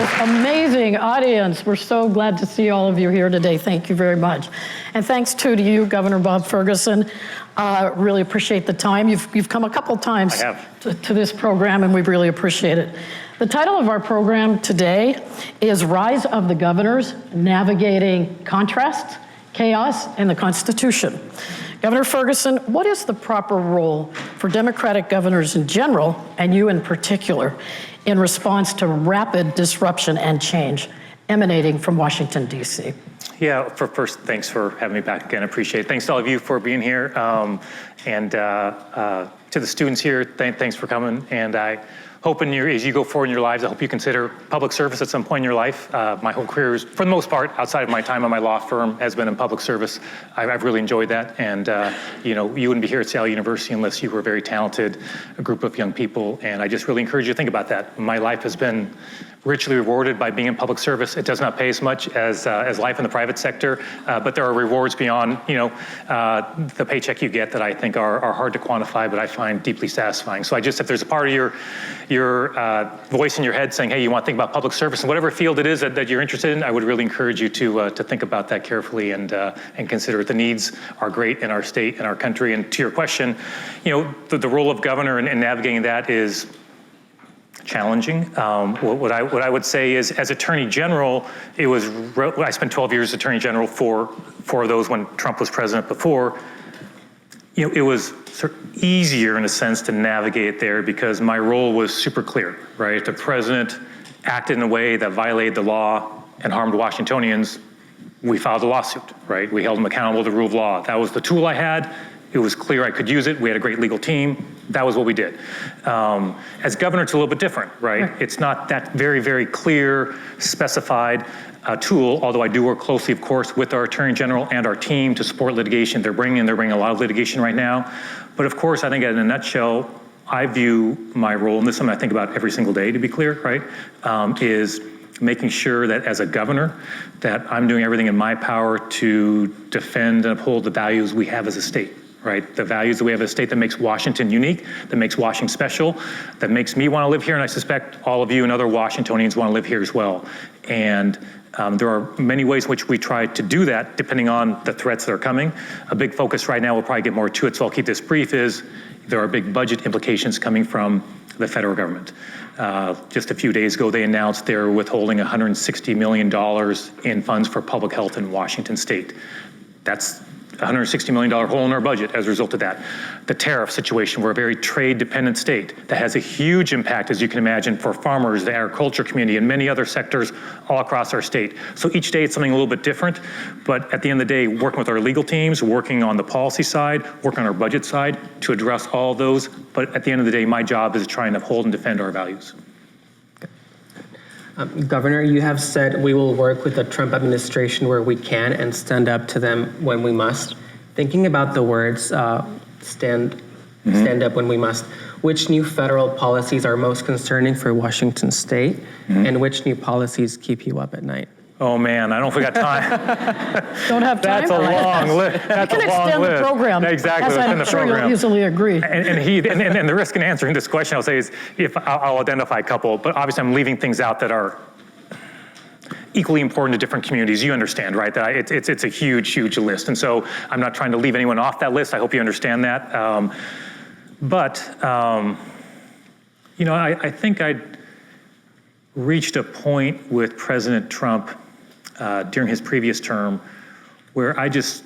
this amazing audience. We're so glad to see all of you here today. Thank you very much. And thanks too to you, Governor Bob Ferguson. Really appreciate the time. You've come a couple times to this program, and we really appreciate it. The title of our program today is Rise of the Governors, Navigating Contrast, Chaos, and the Constitution. Governor Ferguson, what is the proper role for Democratic governors in general, and you in particular, in response to rapid disruption and change emanating from Washington, D.C.? Yeah, first, thanks for having me back again. I appreciate it. Thanks to all of you for being here. And to the students here, thanks for coming. And I hope as you go forward in your lives, I hope you consider public service at some point in your life. My whole career is, for the most part, outside of my time at my law firm, has been in public service. I've really enjoyed that. And you wouldn't be here at Seattle University unless you were a very talented group of young people. And I just really encourage you to think about that. My life has been richly rewarded by being in public service. It does not pay as much as life in the private sector, but there are rewards beyond the paycheck you get that I think are hard to quantify, but I find deeply satisfying. So if there's a part of your voice in your head saying, hey, you want to think about public service in whatever field it is that you're interested in, I would really encourage you to think about that carefully and consider it. The needs are great in our state and our country. And to your question, the role of governor in navigating that is challenging. What I would say is, as Attorney General, I spent 12 years as Attorney General for those when Trump was president before. It was sort of easier in a sense to navigate there because my role was super clear, right? If the president acted in a way that violated the law and harmed Washingtonians, we filed a lawsuit, right? We held him accountable to the rule of law. That was the tool I had. It was clear I could use it. We had a great legal team. That was what we did. As governor, it's a little bit different, right? It's not that very, very clear, specified tool, although I do work closely, of course, with our Attorney General and our team to support litigation. They're bringing a lot of litigation right now. But of course, I think in a nutshell, I view my role, and this is something I think about every single day, to be clear, right, is making sure that as a governor, that I'm doing everything in my power to defend and uphold the values we have as a state. Right, the values that we have as a state that makes Washington unique, that makes Washington special, that makes me want to live here, and I suspect all of you and other Washingtonians want to live here as well. And there are many ways in which we try to do that, depending on the threats that are coming. A big focus right now, we'll probably get more to it, so I'll keep this brief, is there are big budget implications coming from the federal government. Just a few days ago, they announced they're withholding $160 million in funds for public health in Washington state. That's $160 million hole in our budget as a result of that. The tariff situation, we're a very trade-dependent state that has a huge impact, as you can imagine, for farmers, the agriculture community, and many other sectors all across our state. So each day it's something a little bit different, but at the end of the day, working with our legal teams, working on the policy side, working on our budget side to address all those. But at the end of the day, my job is to try and uphold and defend our values. Governor, you have said we will work with the Trump administration where we can and stand up to them when we must. Thinking about the words stand up when we must, which new federal policies are most concerning for Washington state, and which new policies keep you up at night? Oh man, I don't know if we got time. Don't have time? That's a long list. That's you can a long extend list. The program. Exactly, I'm the sure program. You'll easily agree. And the risk in answering this question, I'll say, is if I'll identify a couple, but obviously I'm leaving things out that are equally important to different communities. You understand, right? That it's a huge, huge list. And so I'm not trying to leave anyone off that list. I hope you understand that. I think I'd reached a point with President Trump during his previous term where I just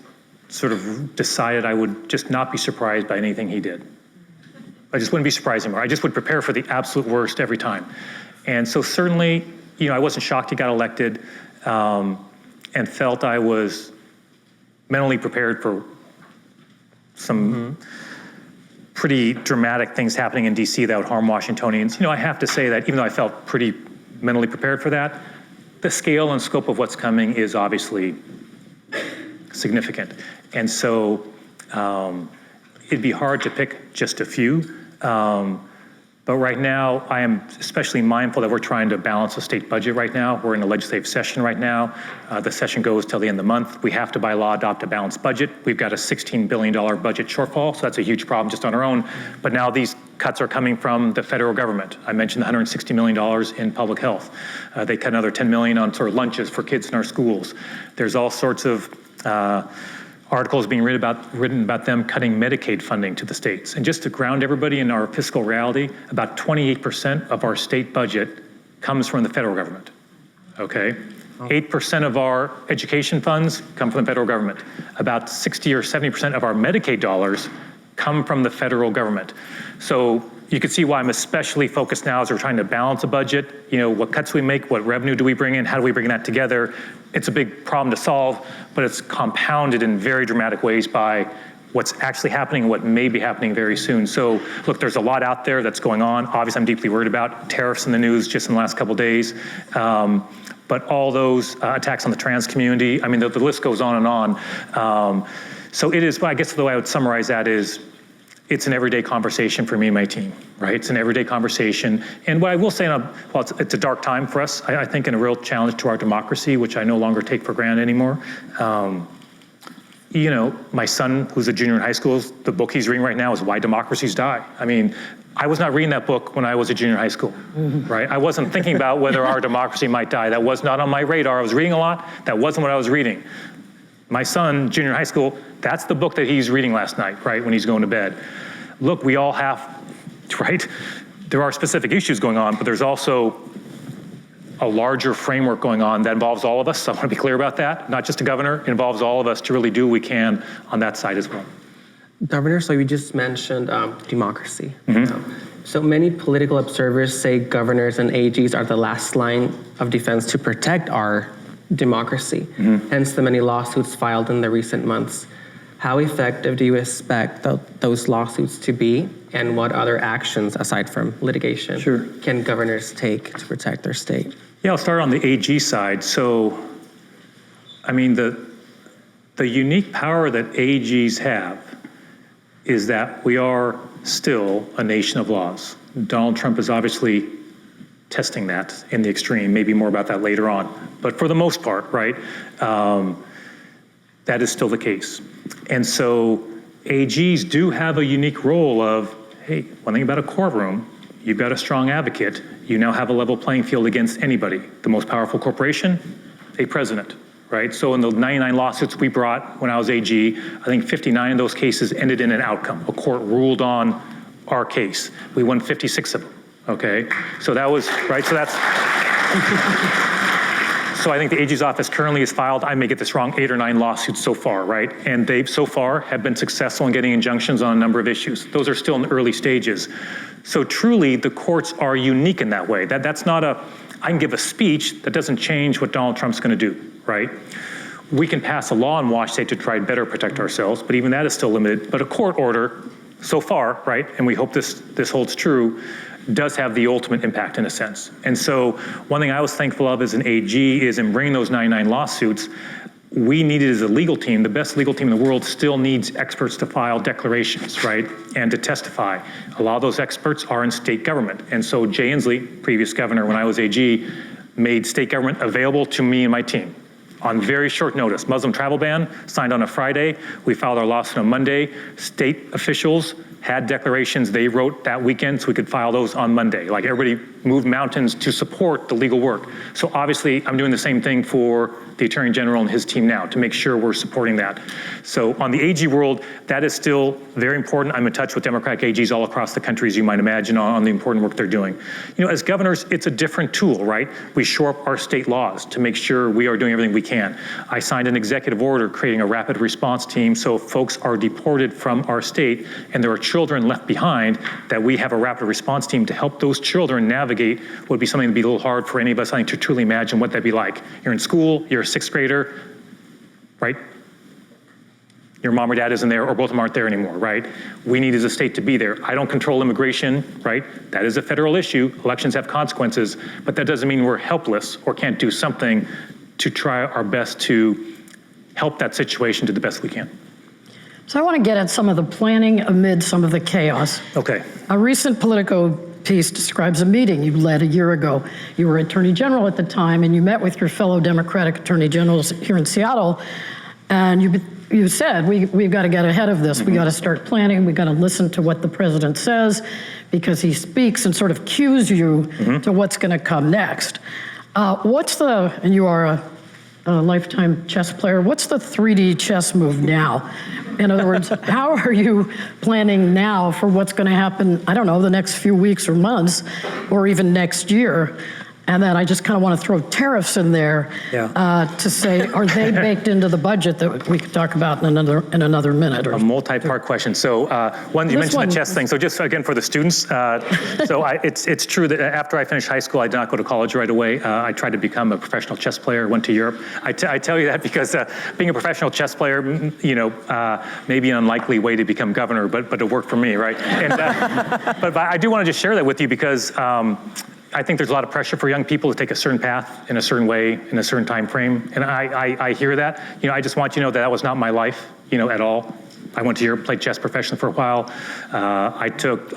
sort of decided I would just not be surprised by anything he did. I just wouldn't be surprised anymore. I just would prepare for the absolute worst every time. And so certainly, I wasn't shocked he got elected, and felt I was mentally prepared for some pretty dramatic things happening in DC that would harm Washingtonians. I have to say that even though I felt pretty mentally prepared for that, the scale and scope of what's coming is obviously significant. And so it'd be hard to pick just a few. But right now, I am especially mindful that we're trying to balance a state budget right now. We're in a legislative session right now. The session goes till the end of the month. We have to, by law, adopt a balanced budget. We've got a $16 billion budget shortfall, so that's a huge problem just on our own. But now these cuts are coming from the federal government. I mentioned the $160 million in public health. They cut another $10 million on sort of lunches for kids in our schools. There's all sorts of articles being written about them cutting Medicaid funding to the states. And just to ground everybody in our fiscal reality, about 28% of our state budget comes from the federal government, okay? 8% of our education funds come from the federal government. About 60 or 70% of our Medicaid dollars come from the federal government. So you can see why I'm especially focused now as we're trying to balance a budget. You know, what cuts we make, what revenue do we bring in, how do we bring that together? It's a big problem to solve, but it's compounded in very dramatic ways by what's actually happening and what may be happening very soon. So look, there's a lot out there that's going on. Obviously, I'm deeply worried about tariffs in the news just in the last couple of days. But all those attacks on the trans community, I mean, the list goes on and on. So it is, I guess the way I would summarize that is, it's an everyday conversation for me and my team, right? It's an everyday conversation. And what I will say, well, it's a dark time for us, I think, and a real challenge to our democracy, which I no longer take for granted anymore. You know, my son, who's a junior in high school, the book he's reading right now is Why Democracies Die. I mean, I was not reading that book when I was a junior in high school, right? I wasn't thinking about whether our democracy might die. That was not on my radar. I was reading a lot. That wasn't what I was reading. My son, junior in high school, that's the book that he's reading last night, right, when he's going to bed. Look, we all have, right? There are specific issues going on, but there's also a larger framework going on that involves all of us. So I want to be clear about that. Not just a governor, it involves all of us to really do what we can on that side as well. Governor, so you just mentioned democracy. So many political observers say governors and AGs are the last line of defense to protect our democracy, hence the many lawsuits filed in the recent months. How effective do you expect those lawsuits to be, and what other actions, aside from litigation, can governors take to protect their state? Yeah, I'll start on the AG side. So, I mean, the unique power that AGs have is that we are still a nation of laws. Donald Trump is obviously testing that in the extreme, maybe more about that later on. But for the most part, right, that is still the case. And so AGs do have a unique role of, hey, one thing about a courtroom, you've got a strong advocate, you now have a level playing field against anybody. The most powerful corporation, a president, right? So in the 99 lawsuits we brought when I was AG, I think 59 of those cases ended in an outcome. A court ruled on our case. We won 56 of them. Okay, so that was, right, so that's, so I think the AG's office currently has filed, I may get this wrong, 8 or 9 lawsuits so far, right? And they've so far have been successful in getting injunctions on a number of issues. Those are still in the early stages. So truly, the courts are unique in that way. That's not I can give a speech, that doesn't change what Donald Trump's gonna do, right? We can pass a law in Washington State to try and better protect ourselves, but even that is still limited. But a court order, so far, right, and we hope this holds true, does have the ultimate impact in a sense. And so one thing I was thankful of as an AG is in bringing those 99 lawsuits, we needed as a legal team, the best legal team in the world still needs experts to file declarations, right, and to testify. A lot of those experts are in state government. And so Jay Inslee, previous governor when I was AG, made state government available to me and my team on very short notice. Muslim travel ban signed on a Friday. We filed our lawsuit on Monday. State officials had declarations they wrote that weekend so we could file those on Monday. Like everybody moved mountains to support the legal work. So obviously I'm doing the same thing for the Attorney General and his team now to make sure we're supporting that. So on the AG world, that is still very important. I'm in touch with Democratic AGs all across the country, as you might imagine, on the important work they're doing. You know, as governors, it's a different tool, right? We shore up our state laws to make sure we are doing everything we can. I signed an executive order creating a rapid response team so if folks are deported from our state and there are children left behind, that we have a rapid response team to help those children navigate what would be something that'd be a little hard for any of us, I think, to truly imagine what that'd be like. You're in school, you're a 6th grader, right? Your mom or dad isn't there, or both of them aren't there anymore, right? We need as a state to be there. I don't control immigration, right? That is a federal issue. Elections have consequences, but that doesn't mean we're helpless or can't do something to try our best to help that situation to the best we can. So I want to get at some of the planning amid some of the chaos. Okay. A recent Politico piece describes a meeting you led a year ago. You were Attorney General at the time, and you met with your fellow Democratic Attorney Generals here in Seattle, and you said, we've got to get ahead of this. We got to start planning. We got to listen to what the president says, because he speaks and sort of cues you to what's going to come next. And you are a lifetime chess player, what's the 3D chess move now? In other words, how are you planning now for what's going to happen, I don't know, the next few weeks or months, or even next year? And then I just kind of want to throw tariffs in there to say, are they baked into the budget that we could talk about in another minute? Or a multi-part question. So one, you mentioned the chess thing. So just again for the students, it's true that after I finished high school, I did not go to college right away. I tried to become a professional chess player, went to Europe. I tell you that because being a professional chess player, may be an unlikely way to become governor, but it worked for me, right? And, but I do want to just share that with you because I think there's a lot of pressure for young people to take a certain path in a certain way, in a certain time frame. And I hear that. I just want you to know that was not my life, at all. I went to Europe, played chess professionally for a while. I took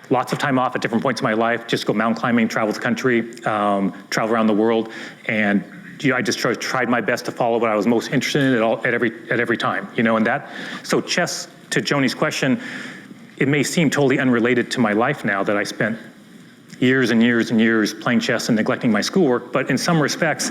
lots of time off at different points in my life, just go mountain climbing, travel the country, travel around the world. And I just tried my best to follow what I was most interested in at every time, and that. So chess, to Joni's question, it may seem totally unrelated to my life now that I spent years and years and years playing chess and neglecting my schoolwork, but in some respects,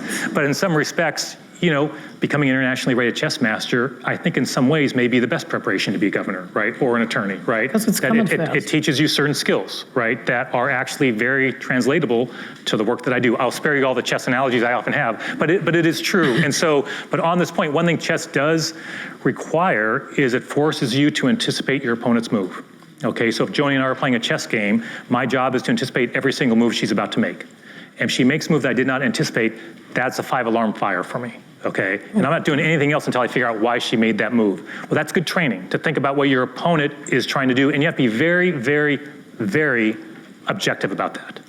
becoming an internationally rated chess master, I think in some ways may be the best preparation to be a governor, right, or an attorney, right? Because it's coming fast. It teaches you certain skills, right, that are actually very translatable to the work that I do. I'll spare you all the chess analogies I often have, but it is true. And so, but on this point, one thing chess does require is it forces you to anticipate your opponent's move. Okay, so if Joni and I are playing a chess game, my job is to anticipate every single move she's about to make. If she makes a move that I did not anticipate, that's a 5-alarm fire for me, okay? And I'm not doing anything else until I figure out why she made that move. Well, that's good training, to think about what your opponent is trying to do, and you have to be very, very, very objective about that,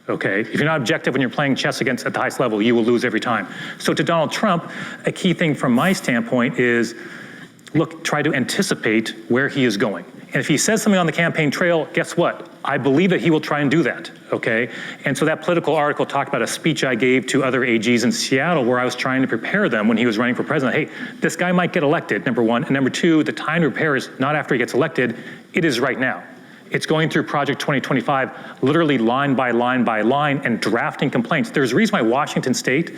okay? If you're not objective when you're playing chess at the highest level, you will lose every time. So to Donald Trump, a key thing from my standpoint is, look, try to anticipate where he is going. And if he says something on the campaign trail, guess what? I believe that he will try and do that, okay? And so that Political article talked about a speech I gave to other AGs in Seattle where I was trying to prepare them when he was running for president. Hey, this guy might get elected, number one. And number two, the time to prepare is not after he gets elected, it is right now. It's going through Project 2025, literally line by line by line, and drafting complaints. There's a reason why Washington State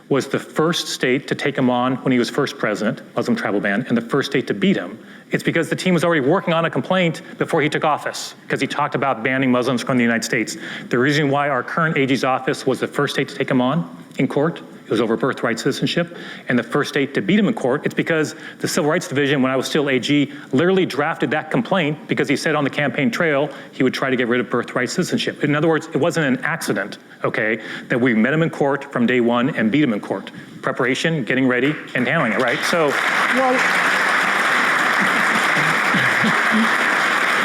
was the first state to take him on when he was first president, Muslim travel ban, and the first state to beat him. It's because the team was already working on a complaint before he took office, because he talked about banning Muslims from the United States. The reason why our current AG's office was the first state to take him on in court, it was over birthright citizenship, and the first state to beat him in court, it's because the Civil Rights Division, when I was still AG, literally drafted that complaint because he said on the campaign trail he would try to get rid of birthright citizenship. In other words, it wasn't an accident, okay, that we met him in court from day one and beat him in court. Preparation, getting ready, and handling it, right? So.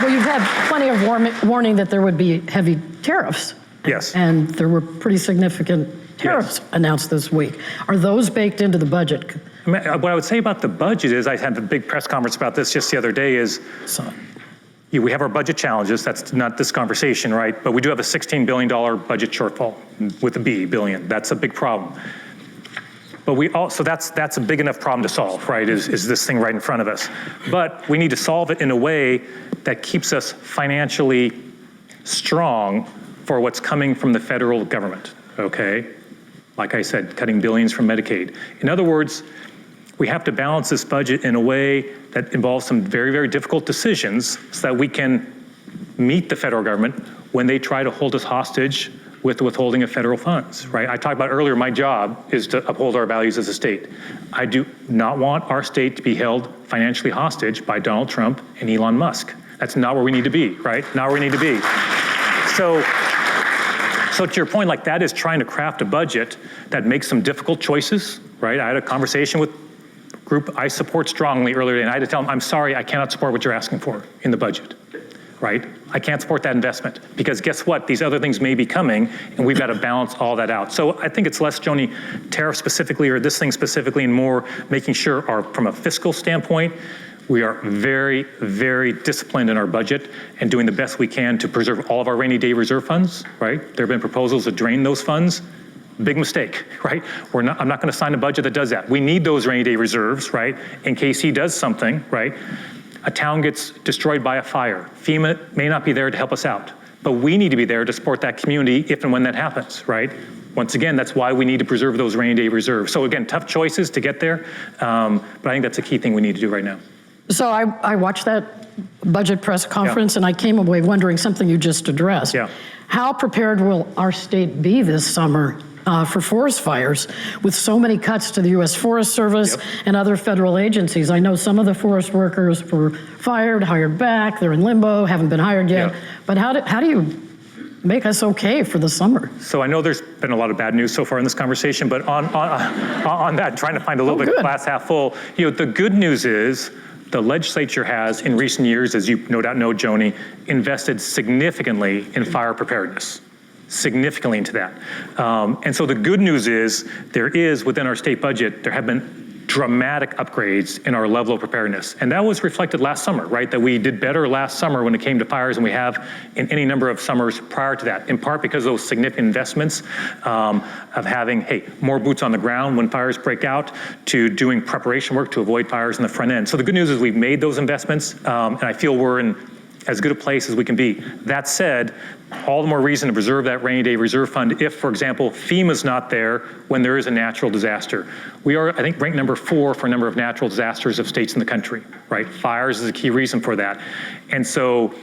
Well, you've had plenty of warning that there would be heavy tariffs. Yes. And there were pretty significant tariffs announced this week. Are those baked into the budget? What I would say about the budget is, I had a big press conference about this just the other day, is we have our budget challenges. That's not this conversation, right? But we do have a $16 billion budget shortfall with a B, billion. That's a big problem. But we also, that's a big enough problem to solve, right, is this thing right in front of us. But we need to solve it in a way that keeps us financially strong for what's coming from the federal government, okay? Like I said, cutting billions from Medicaid. In other words, we have to balance this budget in a way that involves some very, very difficult decisions so that we can meet the federal government when they try to hold us hostage with the withholding of federal funds, right? I talked about earlier, my job is to uphold our values as a state. I do not want our state to be held financially hostage by Donald Trump and Elon Musk. That's not where we need to be, right? Not where we need to be. So to your point, like that is trying to craft a budget that makes some difficult choices, right? I had a conversation with a group I support strongly earlier today, and I had to tell them, I'm sorry, I cannot support what you're asking for in the budget, right? I can't support that investment because guess what? These other things may be coming and we've got to balance all that out. So I think it's less, Joni, tariff specifically or this thing specifically and more making sure from a fiscal standpoint, We are very, very disciplined in our budget and doing the best we can to preserve all of our rainy day reserve funds, right? There have been proposals to drain those funds. Big mistake, right? I'm not going to sign a budget that does that. We need those rainy day reserves, right? In case he does something, right? A town gets destroyed by a fire. FEMA may not be there to help us out, but we need to be there to support that community if and when that happens, right? Once again, that's why we need to preserve those rainy day reserves. So again, tough choices to get there, but I think that's a key thing we need to do right now. So I watched that budget press conference and I came away wondering something you just addressed. Yeah. How prepared will our state be this summer for forest fires with so many cuts to the U.S. Forest Service and other federal agencies? I know some of the forest workers were fired, hired back, they're in limbo, haven't been hired yet. But how do you make us okay for the summer? So I know there's been a lot of bad news so far in this conversation, but on that, trying to find a little bit glass half full, the good news is the legislature has, in recent years, as you no doubt know, Joni, invested significantly in fire preparedness. Significantly into that. And so the good news is there is, within our state budget, there have been dramatic upgrades in our level of preparedness. And that was reflected last summer, right? That we did better last summer when it came to fires than we have in any number of summers prior to that, in part because of those significant investments of having, more boots on the ground when fires break out, to doing preparation work to avoid fires in the front end. So the good news is we've made those investments, and I feel we're in as good a place as we can be. That said, all the more reason to preserve that rainy day reserve fund if, for example, FEMA's not there when there is a natural disaster. We are, I think, ranked number 4 for a number of natural disasters of states in the country, right? Fires is a key reason for that. And so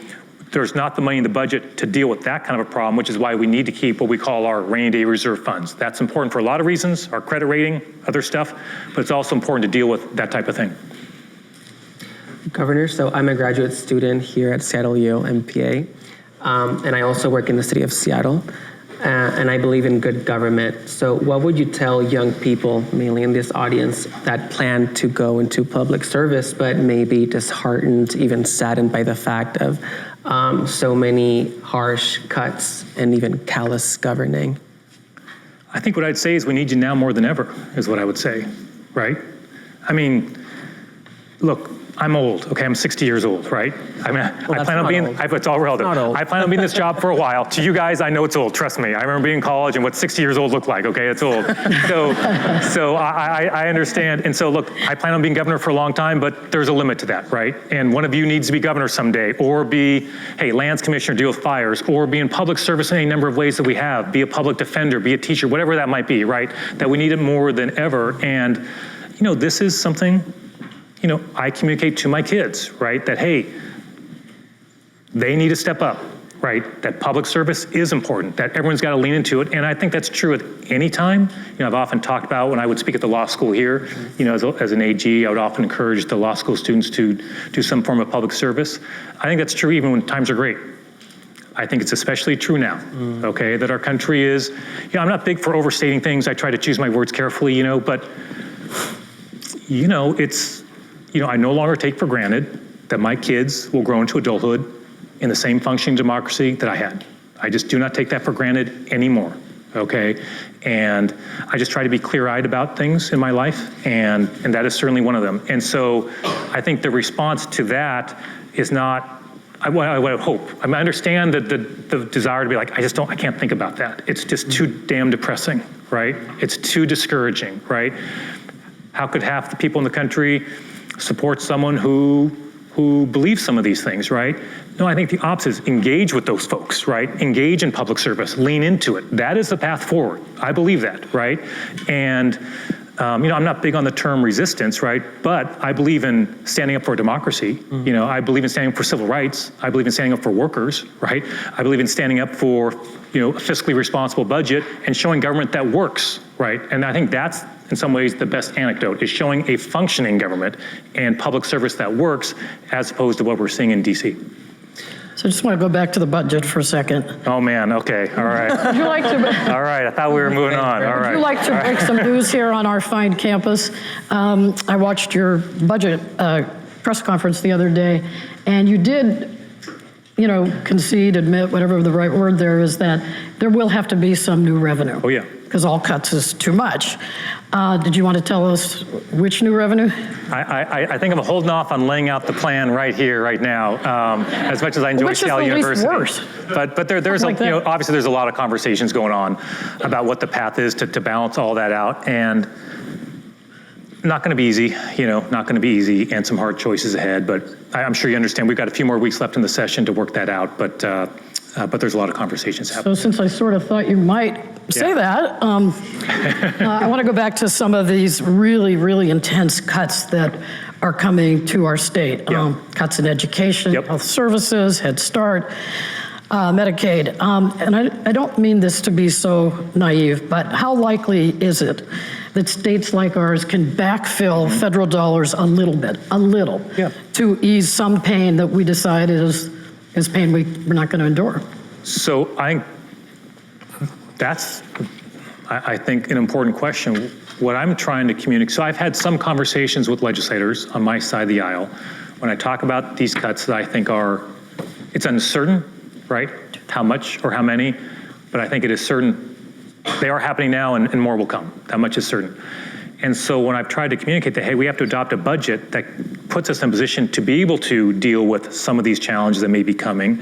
there's not the money in the budget to deal with that kind of a problem, which is why we need to keep what we call our rainy day reserve funds. That's important for a lot of reasons, our credit rating, other stuff, but it's also important to deal with that type of thing. Governor, so I'm a graduate student here at Seattle U MPA, and I also work in the city of Seattle, and I believe in good government. So what would you tell young people, mainly in this audience, that plan to go into public service, but maybe disheartened, even saddened by the fact of so many harsh cuts and even callous governing? I think what I'd say is we need you now more than ever, is what I would say, right? I mean, look, I'm old, okay, I'm 60 years old, right? I mean, I plan on being, it's all relative. I plan on being in this job for a while. To you guys, I know it's old, trust me. I remember being in college and what 60 years old looked like, okay, it's old. So I understand, and so look, I plan on being governor for a long time, but there's a limit to that, right? And one of you needs to be governor someday, or be, lands commissioner, deal with fires, or be in public service in any number of ways that we have, be a public defender, be a teacher, whatever that might be, right? That we need it more than ever, and this is something, I communicate to my kids, right? That, they need to step up, right? That public service is important, that everyone's got to lean into it. And I think that's true at any time. I've often talked about when I would speak at the law school here, as an AG, I would often encourage the law school students to do some form of public service. I think that's true even when times are great. I think it's especially true now, okay? That our country is, I'm not big for overstating things. I try to choose my words carefully, but, it's, I no longer take for granted that my kids will grow into adulthood in the same functioning democracy that I had. I just do not take that for granted anymore, okay? And I just try to be clear-eyed about things in my life, and that is certainly one of them. And so I think the response to that is not, I hope. I understand that the desire to be like, I can't think about that. It's just too damn depressing, right? It's too discouraging, right? How could half the people in the country support someone who believes some of these things, right? No, I think the opposite is engage with those folks, right? Engage in public service, lean into it. That is the path forward. I believe that, right? And, I'm not big on the term resistance, right? But I believe in standing up for democracy. I believe in standing up for civil rights. I believe in standing up for workers, right? I believe in standing up for, a fiscally responsible budget and showing government that works, right? And I think that's, in some ways, the best anecdote, is showing a functioning government and public service that works, as opposed to what we're seeing in DC. So I just want to go back to the budget for a second. Oh man, okay, all right. Would you like to? All right, I thought we were moving on, all right. Would you like to break some news here on our fine campus? I watched your budget press conference the other day, and you did, concede, admit, whatever the right word there is, that there will have to be some new revenue. Oh yeah. because all cuts is too much. Did you want to tell us which new revenue? I think I'm holding off on laying out the plan right here, right now, as much as I enjoy Seattle University. Which is the least worst? But there's obviously there's a lot of conversations going on about what the path is to balance all that out, and not going to be easy, not going to be easy, and some hard choices ahead. But I'm sure you understand we've got a few more weeks left in the session to work that out. But there's a lot of conversations happening. So since I sort of thought you might say that, I want to go back to some of these really, really intense cuts that are coming to our state. Cuts in education, health services, Head Start, Medicaid. And I don't mean this to be so naive, but how likely is it that states like ours can backfill federal dollars a little bit, to ease some pain that we decided is pain we're not going to endure? So that's, I think, an important question. What I'm trying to communicate, so I've had some conversations with legislators on my side of the aisle when I talk about these cuts that I think it's uncertain, right, how much or how many, but I think it is certain they are happening now and more will come. That much is certain. And so when I've tried to communicate that, hey, we have to adopt a budget that puts us in a position to be able to deal with some of these challenges that may be coming,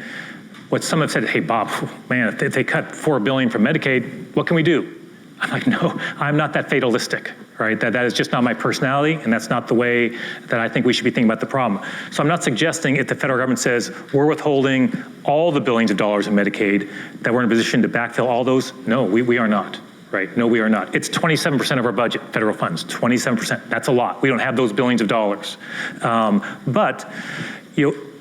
what some have said, hey, Bob, man, if they cut $4 billion from Medicaid, what can we do? I'm like, no, I'm not that fatalistic, right? That is just not my personality, and that's not the way that I think we should be thinking about the problem. So I'm not suggesting if the federal government says we're withholding all the billions of dollars in Medicaid, that we're in a position to backfill all those. No, we are not, right? No, we are not. It's 27% of our budget, federal funds, 27%. That's a lot. We don't have those billions of dollars. But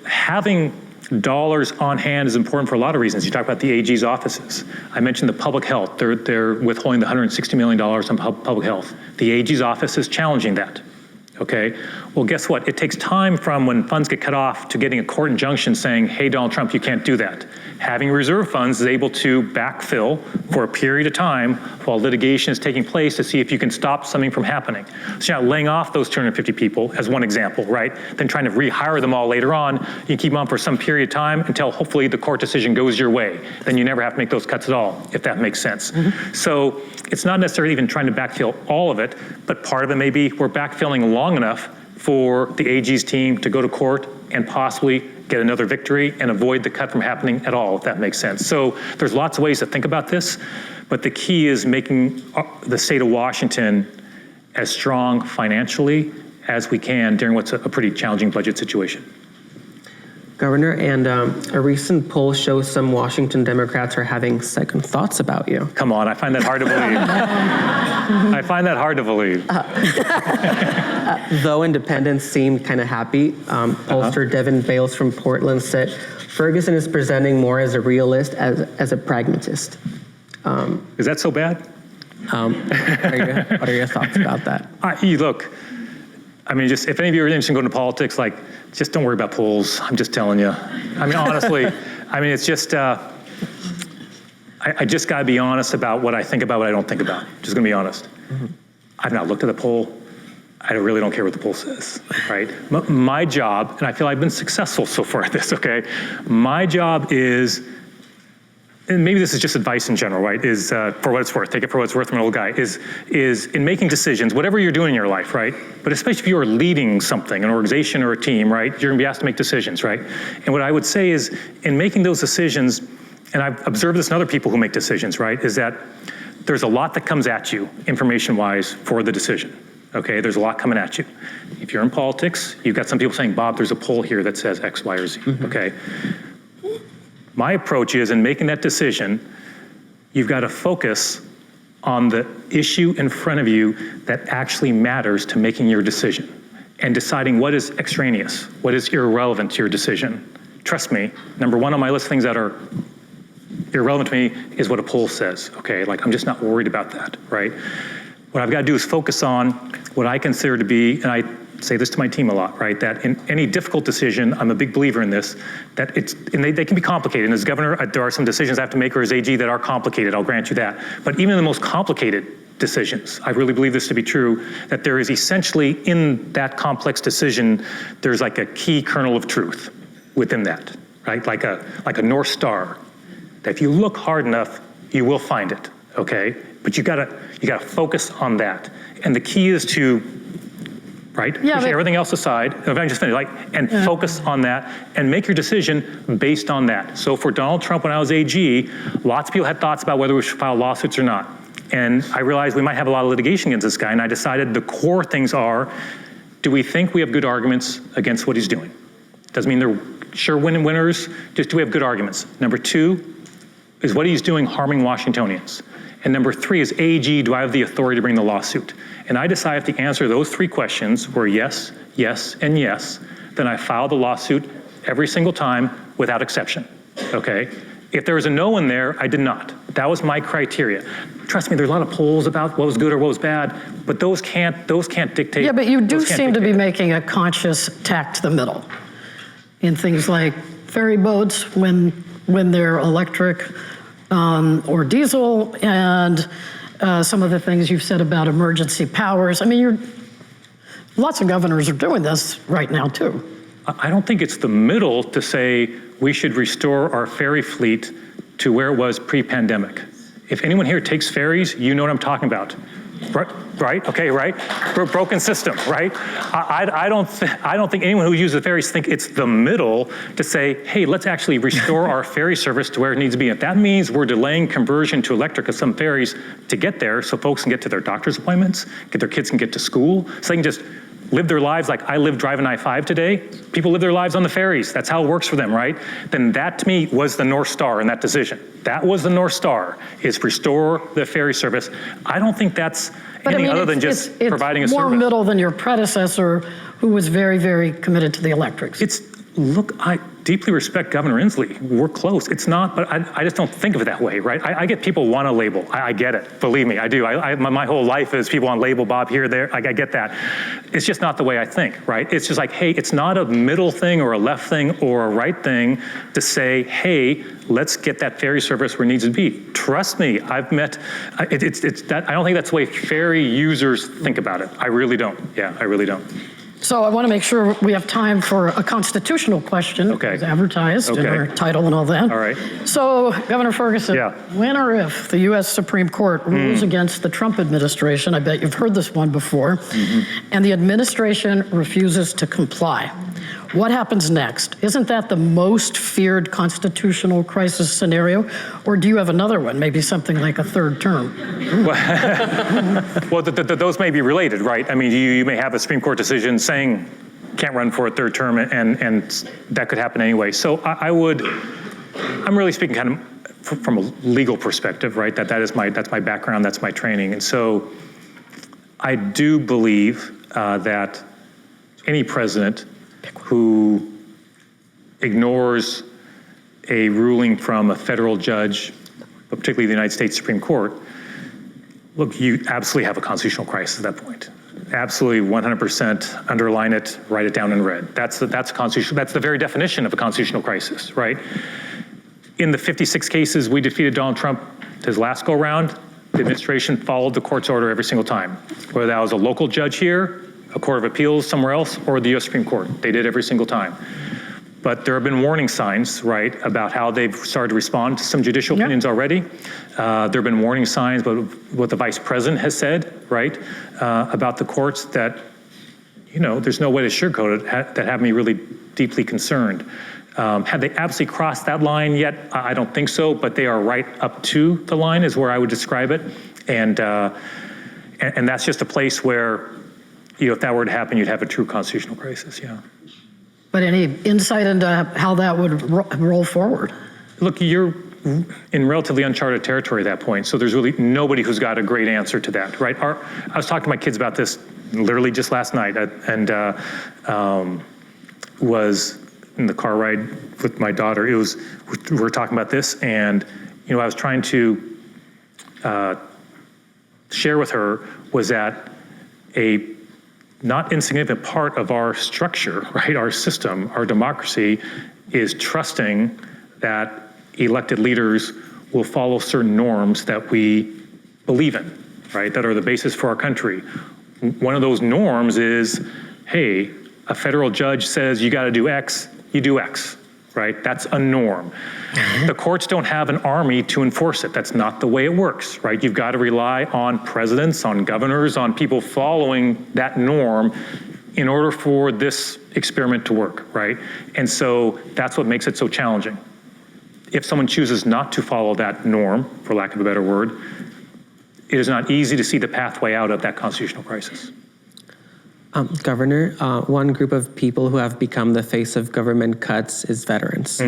having dollars on hand is important for a lot of reasons. You talk about the AG's offices. I mentioned the public health. They're withholding the $160 million on public health. The AG's office is challenging that. Okay, well, guess what? It takes time from when funds get cut off to getting a court injunction saying, hey, Donald Trump, you can't do that. Having reserve funds is able to backfill for a period of time while litigation is taking place to see if you can stop something from happening. So you're not laying off those 250 people as one example, right? Then trying to rehire them all later on. You keep them on for some period of time until hopefully the court decision goes your way. Then you never have to make those cuts at all, if that makes sense. So it's not necessarily even trying to backfill all of it, but part of it may be we're backfilling long enough for the AG's team to go to court and possibly get another victory and avoid the cut from happening at all, if that makes sense. So there's lots of ways to think about this, but the key is making the state of Washington as strong financially as we can during what's a pretty challenging budget situation. Governor, and a recent poll shows some Washington Democrats are having second thoughts about you. Come on, I find that hard to believe. I find that hard to believe. Though independents seem kind of happy, pollster Devin Bales from Portland said Ferguson is presenting more as a realist as a pragmatist. Is that so bad? What are your thoughts about that? Look, I mean, just if any of you are interested in going to politics, like, just don't worry about polls. I'm just telling you. I mean, honestly, I mean, it's just, I just got to be honest about what I think about, what I don't think about. Just going to be honest. I've not looked at the poll. I really don't care what the poll says, right? My job, and I feel I've been successful so far at this, okay? My job is, and maybe this is just advice in general, right, is for what it's worth, take it for what it's worth from an old guy, is in making decisions, whatever you're doing in your life, right, but especially if you're leading something, an organization or a team, right, you're gonna be asked to make decisions, right? And what I would say is, in making those decisions, and I've observed this in other people who make decisions, right, is that there's a lot that comes at you, information-wise, for the decision, okay? There's a lot coming at you. If you're in politics, you've got some people saying, Bob, there's a poll here that says X, Y, or Z, okay? My approach is, in making that decision, you've got to focus on the issue in front of you that actually matters to making your decision and deciding what is extraneous, what is irrelevant to your decision. Trust me, number one on my list of things that are irrelevant to me is what a poll says, okay? Like, I'm just not worried about that, right? What I've got to do is focus on what I consider to be, and I say this to my team a lot, right? That in any difficult decision, I'm a big believer in this, that and they can be complicated. And as governor, there are some decisions I have to make, or as AG, that are complicated, I'll grant you that. But even in the most complicated decisions, I really believe this to be true, that there is essentially in that complex decision, there's like a key kernel of truth within that, right? Like a North Star, that if you look hard enough, you will find it, okay? But you gotta focus on that. And the key is to, right, push everything else aside, if I just finish, focus on that and make your decision based on that. So for Donald Trump, when I was AG, lots of people had thoughts about whether we should file lawsuits or not. And I realized we might have a lot of litigation against this guy, and I decided the core things are, do we think we have good arguments against what he's doing? Doesn't mean they're sure winners, just do we have good arguments? Number two, is what he's doing harming Washingtonians? And number three is, AG, do I have the authority to bring the lawsuit? And I decided if the answer to those three questions were yes, yes, and yes, then I filed the lawsuit every single time without exception, okay? If there was a no in there, I did not. That was my criteria. Trust me, there's a lot of polls about what was good or what was bad, but those can't dictate. Yeah, but you do seem to be making a conscious tack to the middle in things like ferry boats when they're electric or diesel, and some of the things you've said about emergency powers. I mean, lots of governors are doing this right now too. I don't think it's the middle to say we should restore our ferry fleet to where it was pre-pandemic. If anyone here takes ferries, you know what I'm talking about. Right? Okay, right? Broken system, right? I don't think anyone who uses ferries think it's the middle to say, hey, let's actually restore our ferry service to where it needs to be. If that means we're delaying conversion to electric of some ferries to get there so folks can get to their doctor's appointments, their kids can get to school, so they can just live their lives like I live driving I-5 today. People live their lives on the ferries. That's how it works for them, right? Then that to me was the North Star in that decision. That was the North Star, is restore the ferry service. I don't think that's anything other than just providing a service. It's more middle than your predecessor, who was very, very committed to the electrics. Look, I deeply respect Governor Inslee. We're close. It's not, but I just don't think of it that way, right? I get people want to label. I get it. Believe me, I do. My whole life is people want to label Bob here, there. I get that. It's just not the way I think, right? It's just like, hey, it's not a middle thing or a left thing or a right thing to say, hey, let's get that ferry service where it needs to be. Trust me, I've met, I don't think that's the way ferry users think about it. I really don't. Yeah, I really don't. So I want to make sure we have time for a constitutional question, as advertised in our title and all that. All right. So, Governor Ferguson, when or if the U.S. Supreme Court rules against the Trump administration, I bet you've heard this one before, and the administration refuses to comply, what happens next? Isn't that the most feared constitutional crisis scenario? Or do you have another one, maybe something like a third term? Well, those may be related, right? I mean, you may have a Supreme Court decision saying can't run for a third term, and that could happen anyway. So I'm really speaking kind of from a legal perspective, right? That's my background, that's my training. And so I do believe that any president who ignores a ruling from a federal judge, but particularly the United States Supreme Court, look, you absolutely have a constitutional crisis at that point. Absolutely, 100%, underline it, write it down in red. That's constitutional. That's the very definition of a constitutional crisis, right? In the 56 cases we defeated Donald Trump his last go round, the administration followed the court's order every single time. Whether that was a local judge here, a court of appeals somewhere else, or the US Supreme Court. They did every single time. But there have been warning signs, right, about how they've started to respond to some judicial opinions already. There have been warning signs about what the vice president has said, right, about the courts that, there's no way to sugarcoat it, that have me really deeply concerned. Have they absolutely crossed that line yet? I don't think so, but they are right up to the line is where I would describe it. And that's just a place where, if that were to happen, you'd have a true constitutional crisis, But any insight into how that would roll forward? Look, you're in relatively uncharted territory at that point, so there's really nobody who's got a great answer to that, right? I was talking to my kids about this literally just last night, and was in the car ride with my daughter. We were talking about this, and I was trying to share with her was that a not insignificant part of our structure, right, our system, our democracy, is trusting that elected leaders will follow certain norms that we believe in, right, that are the basis for our country. One of those norms is, hey, a federal judge says you got to do X, you do X. right? That's a norm. The courts don't have an army to enforce it. That's not the way it works, right? You've got to rely on presidents, on governors, on people following that norm in order for this experiment to work, right? And so that's what makes it so challenging. If someone chooses not to follow that norm, for lack of a better word, it is not easy to see the pathway out of that constitutional crisis. Governor, one group of people who have become the face of government cuts is veterans.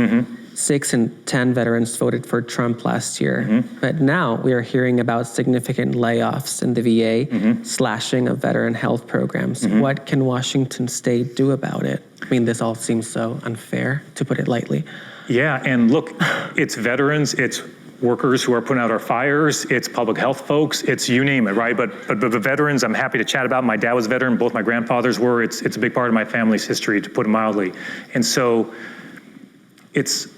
6 in 10 veterans voted for Trump last year. But now we are hearing about significant layoffs in the VA, slashing of veteran health programs. What can Washington State do about it? I mean, this all seems so unfair, to put it lightly. Yeah, and look, it's veterans, it's workers who are putting out our fires, it's public health folks, it's you name it, right? But the veterans, I'm happy to chat about. My dad was a veteran, both my grandfathers were. It's a big part of my family's history, to put it mildly. And so it's,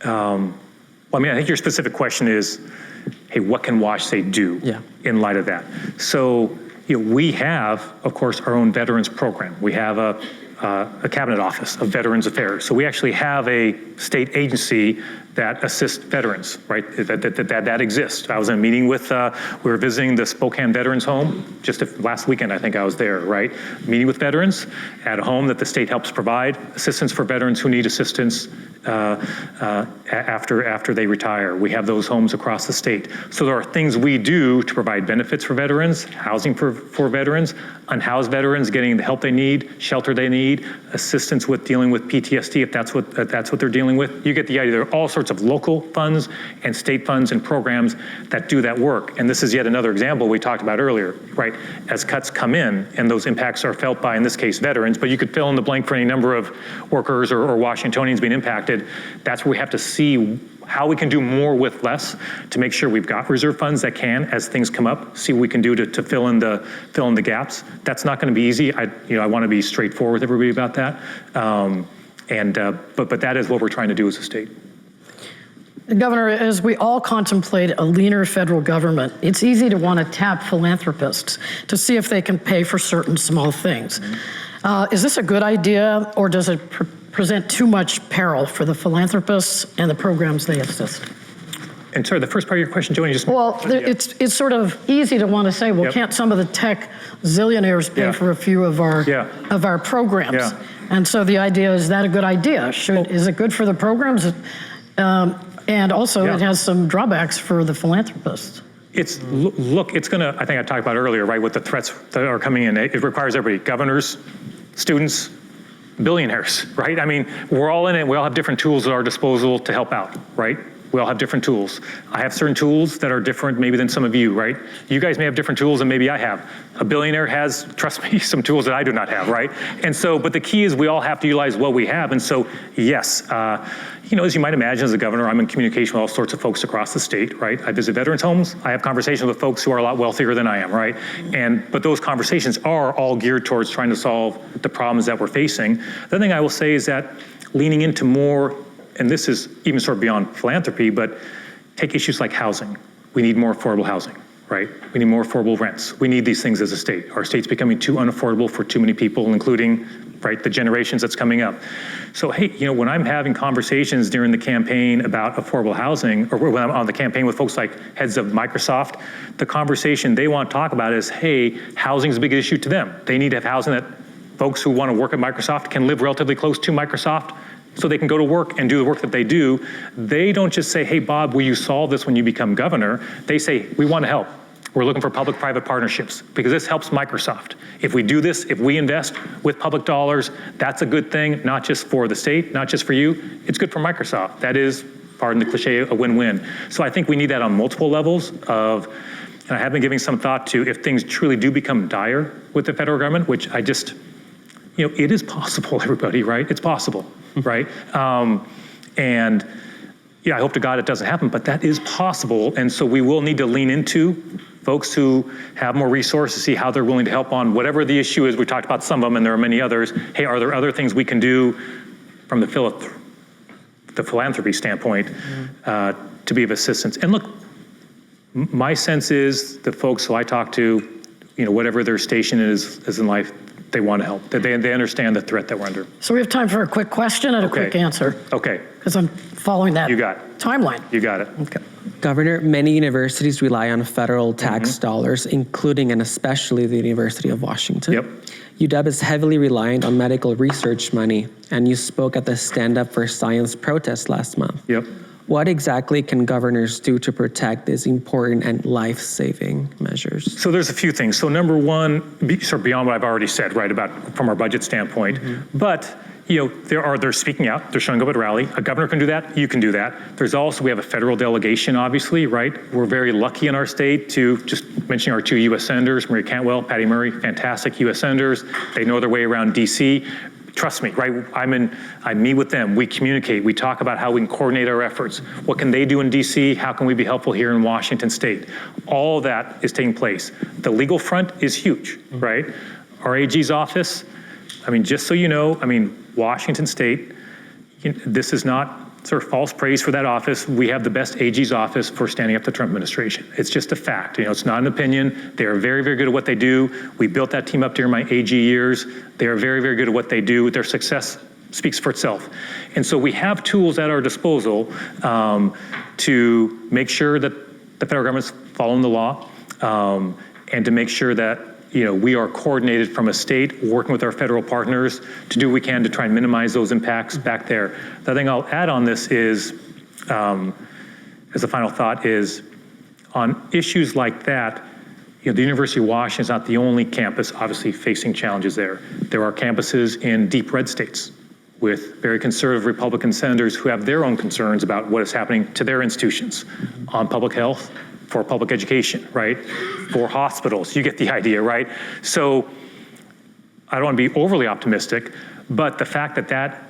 I think your specific question is, hey, what can Wash State do in light of that? So, we have, of course, our own veterans program. We have a cabinet office of Veterans Affairs. So we actually have a state agency that assists veterans, right? That exists. I was in a meeting with, we were visiting the Spokane Veterans Home just last weekend, I think I was there, right? Meeting with veterans at a home that the state helps provide assistance for veterans who need assistance after they retire. We have those homes across the state. So there are things we do to provide benefits for veterans, housing for veterans, unhoused veterans getting the help they need, shelter they need, assistance with dealing with PTSD if that's what they're dealing with. You get the idea. There are all sorts of local funds and state funds and programs that do that work. And this is yet another example we talked about earlier, right? As cuts come in and those impacts are felt by, in this case, veterans, but you could fill in the blank for any number of workers or Washingtonians being impacted. That's where we have to see how we can do more with less to make sure we've got reserve funds that can, as things come up, see what we can do to fill in the gaps. That's not going to be easy. I want to be straightforward with everybody about that. But that is what we're trying to do as a state. Governor, as we all contemplate a leaner federal government, it's easy to want to tap philanthropists to see if they can pay for certain small things. Is this a good idea, or does it present too much peril for the philanthropists and the programs they assist? And sorry, the first part of your question, Joni, just... Well, it's sort of easy to want to say, well, can't some of the tech zillionaires pay for a few of our programs? And so the idea, is that a good idea? Is it good for the programs? And also it has some drawbacks for the philanthropists. It's going to, I think I talked about earlier, right, with the threats that are coming in. It requires everybody, governors, students, billionaires, right? I mean, we're all in it. We all have different tools at our disposal to help out, right? We all have different tools. I have certain tools that are different maybe than some of you, right? You guys may have different tools than maybe I have. A billionaire has, trust me, some tools that I do not have, right? And so, but the key is we all have to utilize what we have. And so, yes, as you might imagine, as a governor, I'm in communication with all sorts of folks across the state, right? I visit veterans' homes. I have conversations with folks who are a lot wealthier than I am, right? But those conversations are all geared towards trying to solve the problems that we're facing. The other thing I will say is that leaning into more, and this is even sort of beyond philanthropy, but take issues like housing. We need more affordable housing, right? We need more affordable rents. We need these things as a state. Our state's becoming too unaffordable for too many people, including, right, the generations that's coming up. So, hey, when I'm having conversations during the campaign about affordable housing, or when I'm on the campaign with folks like heads of Microsoft, the conversation they want to talk about is, hey, housing is a big issue to them. They need to have housing that folks who want to work at Microsoft can live relatively close to Microsoft, so they can go to work and do the work that they do. They don't just say, hey, Bob, will you solve this when you become governor? They say, we want to help. We're looking for public-private partnerships because this helps Microsoft. If we do this, if we invest with public dollars, that's a good thing, not just for the state, not just for you. It's good for Microsoft. That is, pardon the cliche, a win-win. So I think we need that on multiple levels of, and I have been giving some thought to if things truly do become dire with the federal government, which I just, it is possible, everybody, right? It's possible, right? And yeah, I hope to God it doesn't happen, but that is possible. And so we will need to lean into folks who have more resources, see how they're willing to help on whatever the issue is. We talked about some of them and there are many others. Hey, are there other things we can do from the philanthropy standpoint to be of assistance? And look, my sense is the folks who I talk to, whatever their station is in life, they want to help. That they understand the threat that we're under. So we have time for a quick question and a quick answer. Okay. Because I'm following that You got it. timeline. You got it. Okay. Governor, many universities rely on federal tax dollars, including and especially the University of Washington. Yep. UW is heavily reliant on medical research money, and you spoke at the Stand Up for Science protest last month. Yep. What exactly can governors do to protect these important and life-saving measures? So there's a few things. So number one, sort of beyond what I've already said, right, about from our budget standpoint, but they're speaking out, they're showing up at a rally. A governor can do that, you can do that. There's also, we have a federal delegation, obviously, right? We're very lucky in our state to, just mentioning our 2 U.S. senators, Maria Cantwell, Patty Murray, fantastic U.S. senators. They know their way around D.C. Trust me, right? I meet with them, we communicate, we talk about how we can coordinate our efforts. What can they do in DC? How can we be helpful here in Washington State? All that is taking place. The legal front is huge, right? Our AG's office, just so you know, Washington State, this is not sort of false praise for that office. We have the best AG's office for standing up the Trump administration. It's just a fact. It's not an opinion. They are very, very good at what they do. We built that team up during my AG years. They are very, very good at what they do. Their success speaks for itself. And so we have tools at our disposal to make sure that the federal government's following the law and to make sure that we are coordinated from a state, working with our federal partners to do what we can to try and minimize those impacts back there. The thing I'll add on this is, as a final thought, is on issues like that, the University of Washington is not the only campus obviously facing challenges there. There are campuses in deep red states with very conservative Republican senators who have their own concerns about what is happening to their institutions on public health, for public education, right? For hospitals, you get the idea, right? So I don't want to be overly optimistic, but the fact that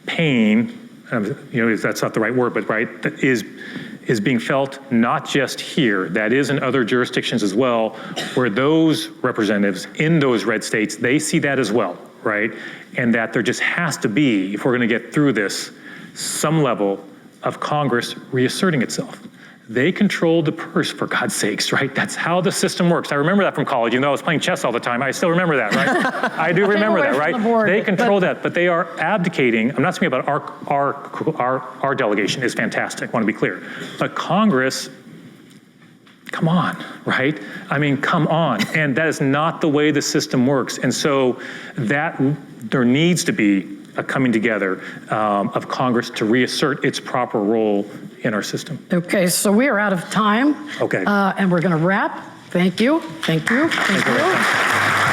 pain, that's not the right word, but right, that is being felt not just here, that is in other jurisdictions as well, where those representatives in those red states, they see that as well, right? And that there just has to be, if we're going to get through this, some level of Congress reasserting itself. They control the purse, for God's sakes, right? That's how the system works. I remember that from college, even though I was playing chess all the time. I still remember that, right? I do remember that, right? They control that, but they are abdicating. I'm not speaking about our delegation is fantastic, I want to be clear. But Congress, come on, right? Come on. And that is not the way the system works. And so there needs to be a coming together of Congress to reassert its proper role in our system. Okay, so we are out of time. Okay. And we're going to wrap. Thank you. Thank you. Thank you.